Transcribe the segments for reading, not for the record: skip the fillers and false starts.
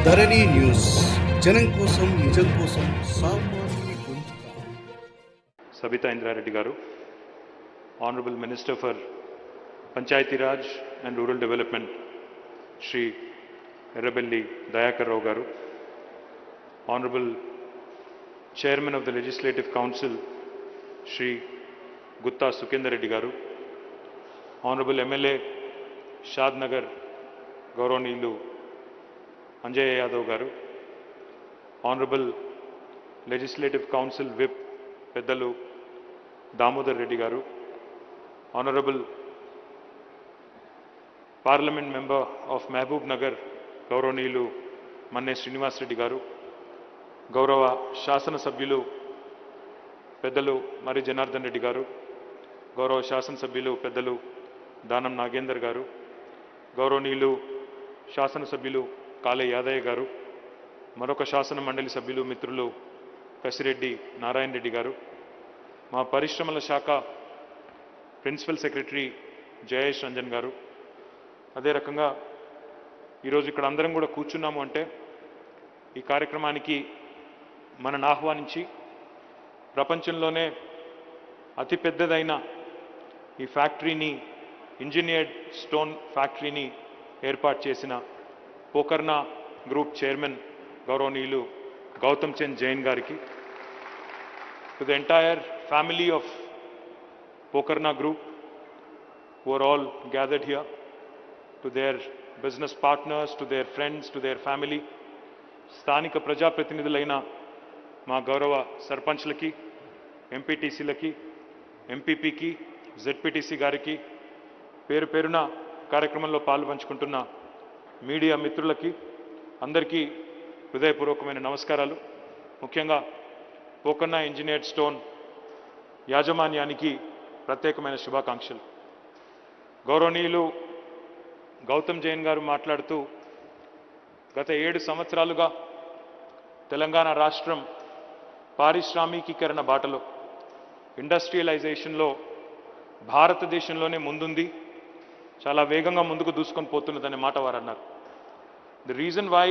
ధరణి news జనం కోసం నిజం కోసం సామాన్య గొంతుక. Sabita Indra Reddy garu, Honorable Minister for Panchayati Raj and Rural Development, Shri Errabelli Dayakar Rao garu, Honorable Chairman of the Legislative Council, Shri Gutta Sukhender Reddy garu, Honorable MLA Shadnagar Gauronilu Anjay Yadav garu, Honorable Legislative Council Whip Peddalu Damodar Reddy garu, Honorable Parliament Member of Mehboob Nagar Gauronilu Manne Srinivas Reddy garu, Gaurava Shasana Sabhyulu Peddalu Mari Janardhan Reddy garu, Gaurava Shasana Sabhyulu Peddalu Danam Nagendar garu, Gauronilu Shasana Sabhyulu Kale Yadaya garu, మరొక శాసన మండలి సభ్యులు మిత్రులు కసిరెడ్డి నారాయణ రెడ్డి గారు, మా పరిశ్రమల శాఖ principal secretary Jayesh Ranjan గారు, అదే రకంగా ఈరోజు ఇక్కడ అందరం కూడా కూర్చున్నాము అంటే ఈ కార్యక్రమానికి మనను ఆహ్వానించి ప్రపంచంలోనే అతిపెద్దదైన ఈ ఫ్యాక్టరీని, ఇంజనీర్డ్ స్టోన్ ఫ్యాక్టరీని ఏర్పాటు చేసిన పోకర్నా గ్రూప్ చైర్మన్ గౌరవనీయులు గౌతమ్ చంద్ జైన్ గారికి, to the entire family of Pokarna group who are all gathered here, to their business partners, to their friends, to their family, స్థానిక ప్రజాప్రతినిధులైన మా గౌరవ సర్పంచ్లకి, ఎంపీటీసీలకి, ఎంపీపీకి, జెడ్పీటీసీ గారికి, పేరు పేరున కార్యక్రమంలో పాల్పంచుకుంటున్న మీడియా మిత్రులకి అందరికీ హృదయపూర్వకమైన నమస్కారాలు. ముఖ్యంగా పోకర్నా ఇంజనీర్డ్ స్టోన్ యాజమాన్యానికి ప్రత్యేకమైన శుభాకాంక్షలు. గౌరవనీయులు గౌతమ్ జైన్ గారు మాట్లాడుతూ గత 7 సంవత్సరాలుగా తెలంగాణ రాష్ట్రం పారిశ్రామికీకరణ బాటలో, ఇండస్ట్రియలైజేషన్లో భారతదేశంలోనే ముందుంది, చాలా వేగంగా ముందుకు దూసుకొని పోతున్నదనే మాట వారు అన్నారు. The reason why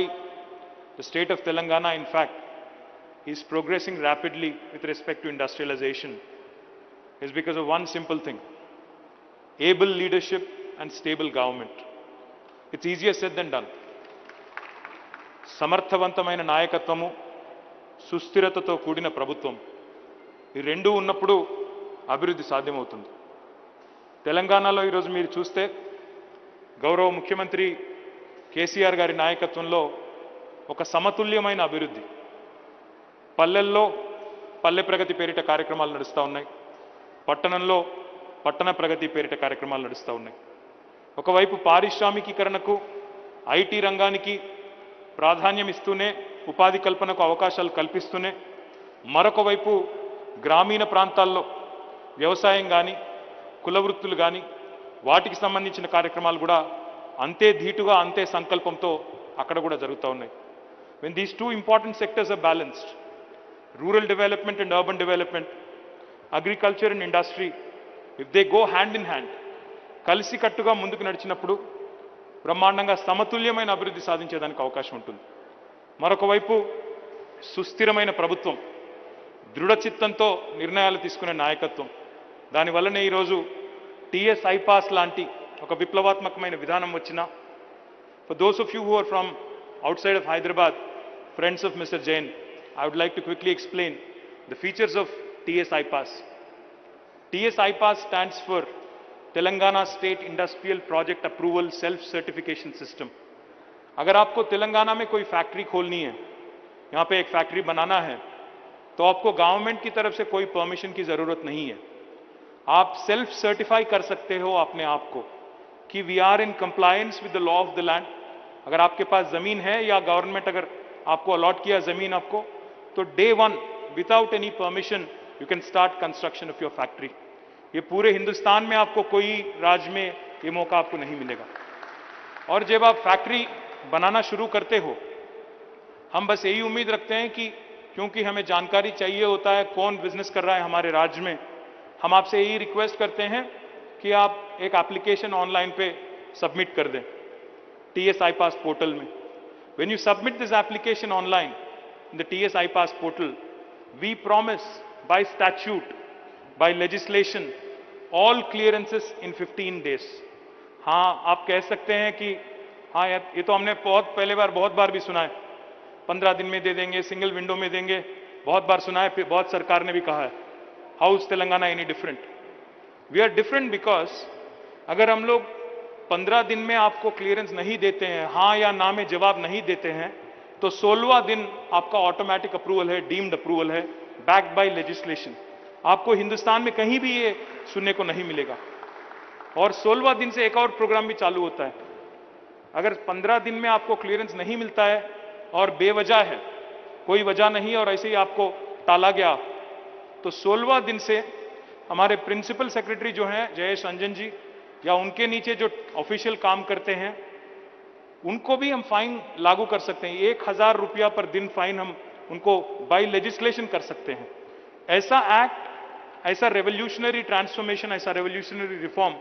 the state of Telangana, in fact, is progressing rapidly with respect to industrialization is because of one simple thing: able leadership and stable government. It's easier said than done. సమర్థవంతమైన నాయకత్వము, సుస్థిరతతో కూడిన ప్రభుత్వం, ఈ రెండూ ఉన్నప్పుడు అభివృద్ధి సాధ్యమవుతుంది. తెలంగాణలో ఈరోజు మీరు చూస్తే గౌరవ ముఖ్యమంత్రి కేసీఆర్ గారి నాయకత్వంలో ఒక సమతుల్యమైన అభివృద్ధి, పల్లెల్లో పల్లె ప్రగతి పేరిట కార్యక్రమాలు నడుస్తూ ఉన్నాయి, పట్టణంలో పట్టణ ప్రగతి పేరిట కార్యక్రమాలు నడుస్తూ ఉన్నాయి. ఒకవైపు పారిశ్రామికీకరణకు, ఐటీ రంగానికి ప్రాధాన్యం ఇస్తూనే, ఉపాధి కల్పనకు అవకాశాలు కల్పిస్తూనే, మరొక వైపు గ్రామీణ ప్రాంతాల్లో వ్యవసాయం కానీ, కుల వృత్తులు కానీ, వాటికి సంబంధించిన కార్యక్రమాలు కూడా అంతే ధీటుగా, అంతే సంకల్పంతో అక్కడ కూడా జరుగుతూ ఉన్నాయి. When these two important sectors are balanced, rural development and urban development, agriculture and industry, if they go hand in hand, కలిసి కట్టుగా ముందుకు నడిచినప్పుడు బ్రహ్మాండంగా సమతుల్యమైన అభివృద్ధి సాధించేదానికి అవకాశం ఉంటుంది. మరొక వైపు సుస్థిరమైన ప్రభుత్వం, దృఢచిత్తంతో నిర్ణయాలు తీసుకునే నాయకత్వం, దానివల్లనే ఈరోజు టీఎస్ ఐపాస్ లాంటి ఒక విప్లవాత్మకమైన విధానం వచ్చినా, for those of you who are from outside of Hyderabad, friends of Mr. Jain, I would like to quickly explain the features of TS IPAS. TS IPAS stands for Telangana State Industrial Project Approval Self-Certification System. अगर आपको तेलंगाना में कोई factory खोलनी है, यहाँ पे एक factory बनाना है, तो आपको गवर्नमेंट की तरफ से कोई परमिशन की ज़रूरत नहीं है. आप सेल्फ सर्टिफाई कर सकते हो अपने आप को कि we are in compliance with the law of the land. अगर आपके पास ज़मीन है या गवर्नमेंट अगर आपको अलॉट किया ज़मीन आपको, तो day 1 without any permission you can start construction of your factory. ये पूरे हिंदुस्तान में आपको कोई राज्य में ये मौका आपको नहीं मिलेगा. और जब आप फैक्ट्री बनाना शुरू करते हो, हम बस यही उम्मीद रखते हैं कि क्योंकि हमें जानकारी चाहिए होता है कौन बिजनेस कर रहा है हमारे राज्य में, हम आपसे यही रिक्वेस्ट करते हैं कि आप एक एप्लीकेशन ऑनलाइन पे सबमिट कर दें टीएस आईपास पोर्टल में. When you submit this application online in the TS iPass portal, we promise by statute, by legislation, all clearances in 15 days. हाँ, आप कह सकते हैं कि हाँ यार, ये तो हमने बहुत बार भी सुना है, 15 दिन में दे देंगे, सिंगल विंडो में देंगे, बहुत बार सुना है, बहुत सरकार ने भी कहा है. How is Telangana any different? We are different because अगर हम लोग 15 दिन में आपको क्लियरेंस नहीं देते हैं, हाँ या ना में जवाब नहीं देते हैं, तो 16वां दिन आपका ऑटोमेटिक अप्रूवल है, डीम्ड अप्रूवल है, बैक्ड बाय लेजिस्लेशन. आपको हिंदुस्तान में कहीं भी ये सुनने को नहीं मिलेगा. और 16वां दिन से एक और प्रोग्राम भी चालू होता है. अगर 15 दिन में आपको क्लियरेंस नहीं मिलता है और बेवजह है, कोई वजह नहीं और ऐसे ही आपको टाला गया, तो 16वां दिन से हमारे प्रिंसिपल सेक्रेटरी जो हैं जयेश रंजन जी या उनके नीचे जो ऑफिशियल काम करते हैं, उनको भी हम फाइन लागू कर सकते हैं. 1000 रुपया पर दिन फाइन हम उनको बाय लेजिस्लेशन कर सकते हैं. ऐसा एक्ट, ऐसा रेवोल्यूशनरी ट्रांसफॉर्मेशन, ऐसा रेवोल्यूशनरी रिफॉर्म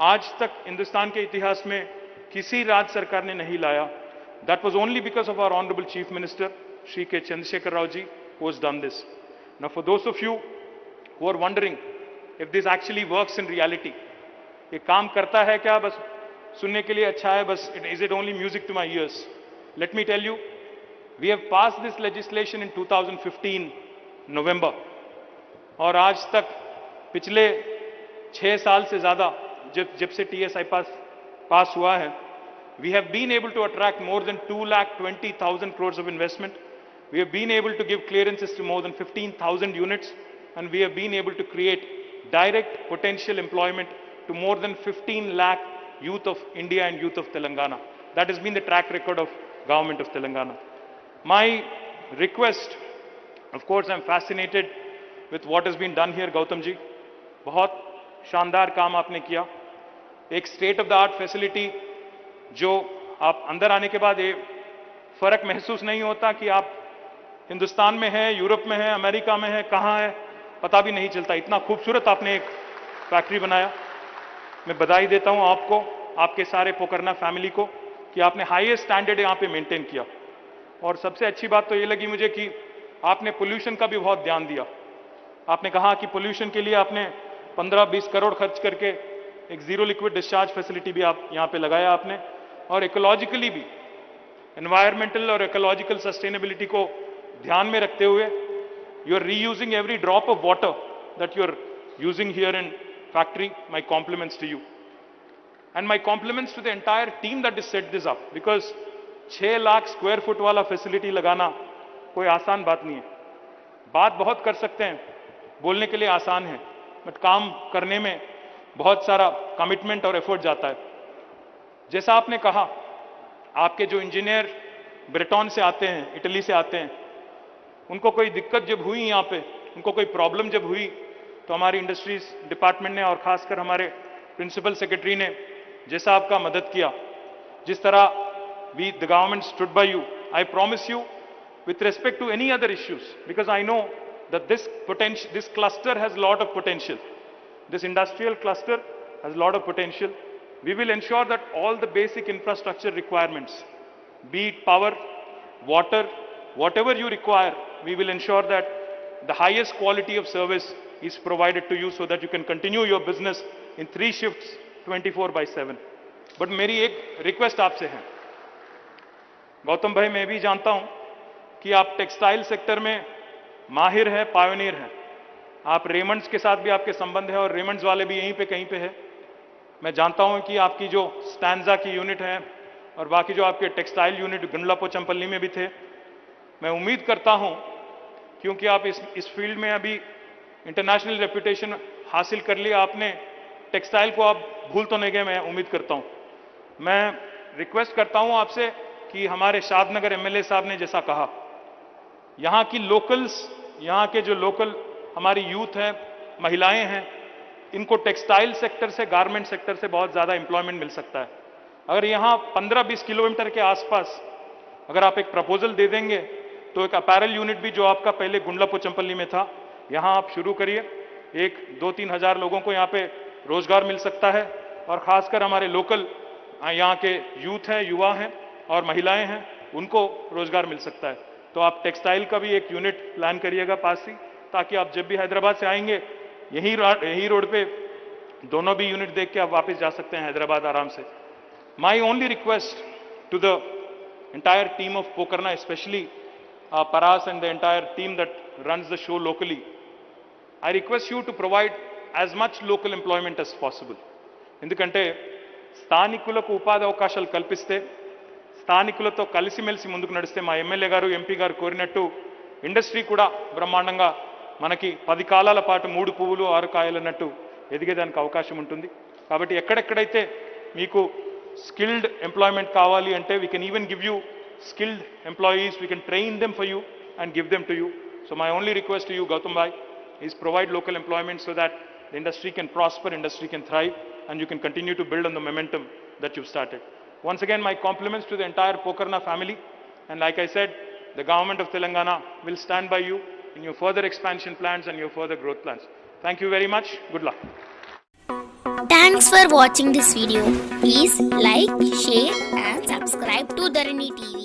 आज तक हिंदुस्तान के इतिहास में किसी राज्य सरकार ने नहीं लाया. That was only because of our honourable chief minister Shri K Chandrashekar Rao ji who has done this. Now for those of you who are wondering if this actually works in reality, ये काम करता है क्या, बस सुनने के लिए अच्छा है, बस is it only music to my ears? Let me tell you, we have passed this legislation in 2015 November, और आज तक पिछले 6 साल से ज्यादा जब से TSI पास हुआ है, we have been able to attract more than 2,20,000 crores of investment. We have been able to give clearances to more than 15,000 units, and we have been able to create direct potential employment to more than 15 lakh youth of India and youth of Telangana. That has been the track record of government of Telangana. My request, of course, I'm fascinated with what has been done here, Gautam ji. बहुत शानदार काम आपने किया. एक state of the art facility जो आप अंदर आने के बाद ये फर्क महसूस नहीं होता कि आप हिंदुस्तान में है, यूरोप में है, अमेरिका में है, कहाँ है, पता भी नहीं चलता. इतना खूबसूरत आपने एक फैक्ट्री बनाया. मैं बधाई देता हूं आपको, आपके सारे पोकरना फैमिली को, कि आपने हाईएस्ट स्टैंडर्ड यहां पे मेंटेन किया. और सबसे अच्छी बात तो ये लगी मुझे कि आपने पोल्यूशन का भी बहुत ध्यान दिया. आपने कहा कि पोल्यूशन के लिए आपने 15-20 करोड़ खर्च करके एक जीरो लिक्विड डिस्चार्ज फैसिलिटी भी आप यहां पे लगाया आपने. और इकोलॉजिकली भी, एनवायरमेंटल और इकोलॉजिकल सस्टेनेबिलिटी को ध्यान में रखते हुए, you are reusing every drop of water that you are using here in factory. My compliments to you and my compliments to the entire team that is set this up, because 6 lakh square feet वाला facility लगाना कोई आसान बात नहीं है. बात बहुत कर सकते हैं, बोलने के लिए आसान है, बट काम करने में बहुत सारा कमिटमेंट और एफर्ट जाता है. जैसा आपने कहा, आपके जो इंजीनियर ब्रिटेन से आते हैं, इटली से आते हैं, उनको कोई दिक्कत जब हुई यहाँ पे, उनको कोई प्रॉब्लम जब हुई, तो हमारी इंडस्ट्रीज डिपार्टमेंट ने और खासकर हमारे प्रिंसिपल सेक्रेटरी ने जैसा आपका मदद किया, जिस तरह the government stood by you, I promise you with respect to any other issues, because I know that this cluster has a lot of potential. This industrial cluster has a lot of potential. We will ensure that all the basic infrastructure requirements, be it power, water, whatever you require, we will ensure that the highest quality of service is provided to you so that you can continue your business in 3 shifts 24/7. But मेरी एक request आपसे है, गौतम भाई, मैं भी जानता हूं कि आप टेक्सटाइल सेक्टर में माहिर हैं, पायोनियर हैं. आप रेमंड्स के साथ भी आपके संबंध है और रेमंड्स वाले भी यहीं पे कहीं पे है. मैं जानता हूं कि आपकी जो स्टैंजा की यूनिट है और बाकी जो आपके टेक्सटाइल यूनिट गुंडलापोचमपल्ली में भी थे. मैं उम्मीद करता हूं, क्योंकि आप इस फील्ड में अभी इंटरनेशनल रेपुटेशन हासिल कर लिया आपने, टेक्सटाइल को आप भूल तो नहीं गए, मैं उम्मीद करता हूं. मैं रिक्वेस्ट करता हूं आपसे कि हमारे शादनगर एमएलए साहब ने जैसा कहा, यहाँ की लोकल्स, यहाँ के जो लोकल हमारी यूथ है, महिलाएं हैं, इनको टेक्सटाइल सेक्टर से, गारमेंट सेक्टर से बहुत ज्यादा एम्प्लॉयमेंट मिल सकता है. अगर यहाँ 15-20 किलोमीटर के आसपास अगर आप एक प्रपोजल दे देंगे, तो एक अपैरल यूनिट भी जो आपका पहले गुंडलापोचमपल्ली में था, यहाँ आप शुरू करिए. 1-2-3 हजार लोगों को यहाँ पे रोजगार मिल सकता है. और खासकर हमारे लोकल यहाँ के यूथ हैं, युवा हैं और महिलाएं हैं, उनको रोजगार मिल सकता है। तो आप टेक्सटाइल का भी एक यूनिट प्लान करिएगा पास ही, ताकि आप जब भी हैदराबाद से आएंगे यही रोड पे दोनों भी यूनिट देख के आप वापस जा सकते हैं हैदराबाद आराम से। My only request to the entire team of Pokarna, especially Paras and the entire team that runs the show locally, I request you to provide as much local employment as possible. ఎందుకంటే స్థానికులకు ఉపాధి అవకాశాలు కల్పిస్తే, స్థానికులతో కలిసిమెలిసి ముందుకు నడిస్తే మా MLA గారు ఎంపీ గారు కోరినట్టు ఇండస్ట్రీ కూడా బ్రహ్మాండంగా మనకి 10 కాలాల పాటు 3 పువ్వులు 6 కాయలు అన్నట్టు ఎదిగేదానికి అవకాశం ఉంటుంది. కాబట్టి ఎక్కడెక్కడైతే మీకు skilled employment kavali ante, we can even give you skilled employees, we can train them for you and give them to you. So my only request to you, Gautam bhai, is provide local employment so that the industry can prosper, industry can thrive, and you can continue to build on the momentum that you've started. Once again, my compliments to the entire Pokarna family, and like I said, the government of Telangana will stand by you in your further expansion plans and your further growth plans. Thank you very much. Good luck. Thanks for watching this video. Please like, share and subscribe to Dharani TV.